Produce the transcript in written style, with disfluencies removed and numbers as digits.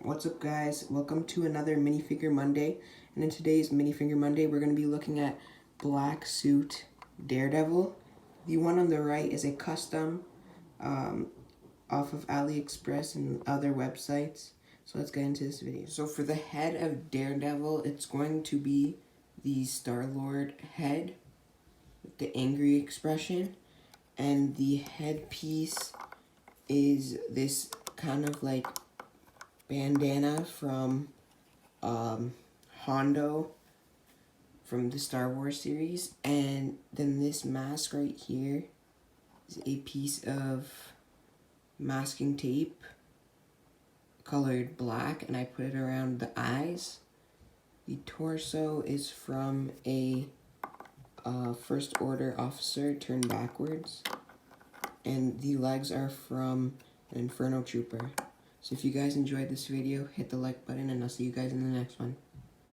What's up, guys? Welcome to another Minifigure Monday. And in today's Minifigure Monday, we're going to be looking at Black Suit Daredevil. The one on the right is a custom off of AliExpress and other websites. So let's get into this video. So for the head of Daredevil, it's going to be the Star-Lord head with the angry expression. And the headpiece is this kind of like bandana from Hondo from the Star Wars series, and then this mask right here is a piece of masking tape colored black, and I put it around the eyes. The torso is from a First Order officer turned backwards, and the legs are from an Inferno Trooper. So if you guys enjoyed this video, hit the like button, and I'll see you guys in the next one.